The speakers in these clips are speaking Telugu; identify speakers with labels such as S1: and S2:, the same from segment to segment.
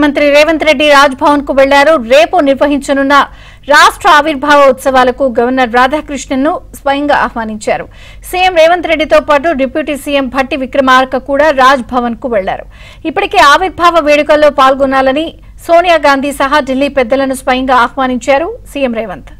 S1: ముఖ్యమంత్రి రేవంత్ రెడ్డి రాజ్ భవన్ కు వెళ్లారు. రేపు నిర్వహించనున్న రాష్ట్ర ఆవిర్భావ ఉత్సవాలకు గవర్నర్ రాధాకృష్ణన్ను స్వయంగా ఆహ్వానించారు. సీఎం రేవంత్ రెడ్డితో పాటు డిప్యూటీ సీఎం భట్టి విక్రమార్క కూడా రాజ్ భవన్ కు వెళ్లారు. ఇప్పటికే ఆవిర్భావ వేడుకల్లో పాల్గొనాలని సోనియా గాంధీ సహా ఢిల్లీ పెద్దలను స్వయంగా ఆహ్వానించారు సీఎం రేవంత్.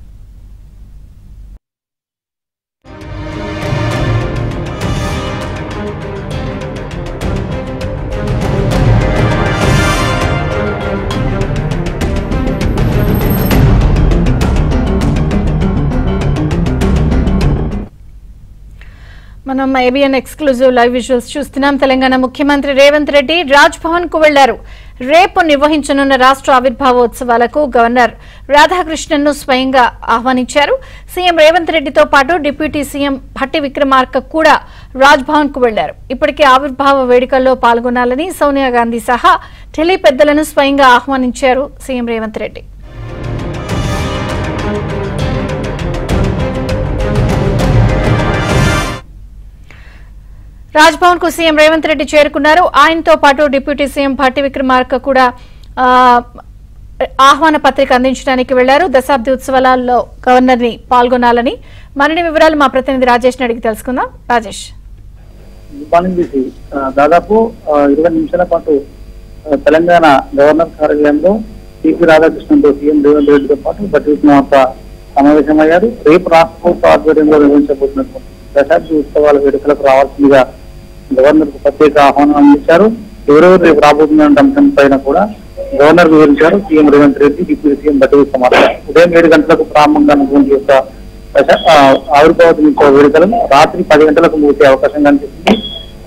S1: మనం ఏబిఎన్ ఎక్స్క్లూజివ్ లైవ్ విజువల్స్ చూస్తున్నాం. తెలంగాణ ముఖ్యమంత్రి రేవంత్ రెడ్డి రాజ్ భవన్ కు వెళ్లారు. రేపు నిర్వహించనున్న రాష్ట్ర ఆవిర్భావోత్సవాలకు గవర్నర్ రాధాకృష్ణన్ ను స్వయంగా ఆహ్వానించారు. సీఎం రేవంత్ రెడ్డితో పాటు డిప్యూటీ సీఎం భట్టి విక్రమార్క కూడా రాజ్ భవన్ కు వెళ్లారు. ఇప్పటికే ఆవిర్భావ వేడుకల్లో పాల్గొనాలని సోనియా గాంధీ సహా ఢిల్లీ పెద్దలను స్వయంగా ఆహ్వానించారు సీఎం రేవంత్ రెడ్డి. రాజ్ భవన్ కు సీఎం రేవంత్ రెడ్డి చేరుకున్నారు. ఆయనతో పాటు డిప్యూటీ సీఎం భట్టి విక్రమార్క కూడా ఆహ్వాన పత్రిక అందించడానికి వెళ్లారు. దశాబ్ది ఉత్సవాలలో గవర్నర్ ని పాల్గొనాలని మరిన్ని వివరాలు మా ప్రతినిధి రాజేష్ అడిగి తెలుసుకుందాం. రాజేష్,
S2: దాదాపు 20 నిమిషాల పాటు తెలంగాణ గవర్నర్ కార్యాలయంలో సిపి రాధాకృష్ణన్తో సీఎం రేవంత్ రెడ్డితో పాటు భట్టి విక్రమార్క సమావేశమయ్యారు. రేపు రాష్ట్ర ప్రభుత్వ ఆధ్వర్యంలో నిర్వహించబోతున్నటువంటి దశాబ్ది ఉత్సవాల వేడుకలకు రావాల్సిందిగా గవర్నర్ కు ప్రత్యేక ఆహ్వానం అందించారు. ఎవరెవరు రేపు రాబోతున్న అంశం పైన కూడా గవర్నర్ వివరించారు CM Revanth Reddy, deputy CM Bhatti Vikramarka. ఉదయం 7 గంటలకు ప్రారంభంగా ఉన్నటువంటి యొక్క ఆవిర్భావ వేడుకలను రాత్రి 10 గంటలకు ముగిసే అవకాశం కనిపిస్తుంది.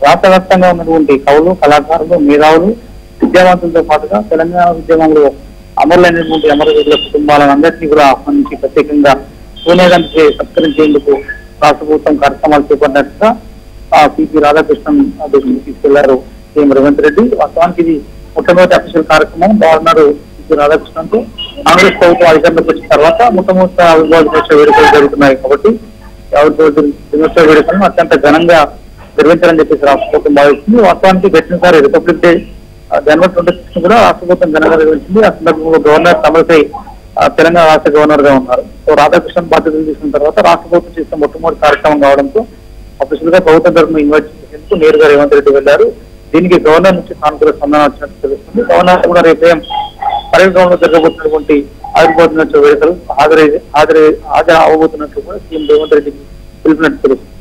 S2: రాష్ట్ర వ్యాప్తంగా ఉన్నటువంటి కవులు, కళాకారులు, మేధావులు, విద్యావంతులతో పాటుగా తెలంగాణ ఉద్యమంలో అమరులైనటువంటి అమరవీరుల కుటుంబాలను అందరినీ కూడా ఆహ్వానించి ప్రత్యేకంగా సోనియా గాంధీ సత్కరించేందుకు రాష్ట్ర ప్రభుత్వం కార్యక్రమాలు చేపట్టినట్టుగా సిపి రాధాకృష్ణన్ దృష్టికి తీసుకెళ్లారు సీఎం రేవంత్ రెడ్డి. వాస్తవానికి ఇది మొట్టమొదటి అఫీషియల్ కార్యక్రమం. గవర్నర్ సిపి రాధాకృష్ణన్ తో కాంగ్రెస్ ప్రభుత్వం అధికారంలోకి వచ్చిన తర్వాత మొట్టమొదటి ఆవిర్భావ దినోత్సవ వేడుకలు జరుగుతున్నాయి కాబట్టి ఆవిర్భావ దినోత్సవ వేడుకలను అత్యంత ఘనంగా నిర్వహించాలని చెప్పేసి రాష్ట్ర ప్రభుత్వం భావిస్తుంది. వాస్తవానికి గడిచినసారి రిపబ్లిక్ డే జనవరి 26 కూడా రాష్ట్ర ప్రభుత్వం ఘనంగా నిర్వహించింది. ఆ సందర్భంలో గవర్నర్ తమిళసై తెలంగాణ రాష్ట్ర గవర్నర్ గా ఉన్నారు. సో రాధాకృష్ణన్ బాధ్యతలు తీసుకున్న తర్వాత రాష్ట్ర ప్రభుత్వం చేసిన మొట్టమొదటి కార్యక్రమం కావడంతో అఫీషియల్ గా ప్రభుత్వ తరఫున ఇన్వైట్ చేసేందుకు నేరుగా రేవంత్ రెడ్డి వెళ్లారు. దీనికి గవర్నర్ నుంచి సానుకూల స్పందన వచ్చినట్టు తెలుస్తుంది. గవర్నర్ కూడా రేపు పర్యటనలో జరగబోతున్నటువంటి ఆవిర్భావ దినోత్సవ వేడుకలు హాజరు అవ్వబోతున్నట్లు కూడా సీఎం రేవంత్ రెడ్డికి తెలిపినట్టు తెలుస్తుంది.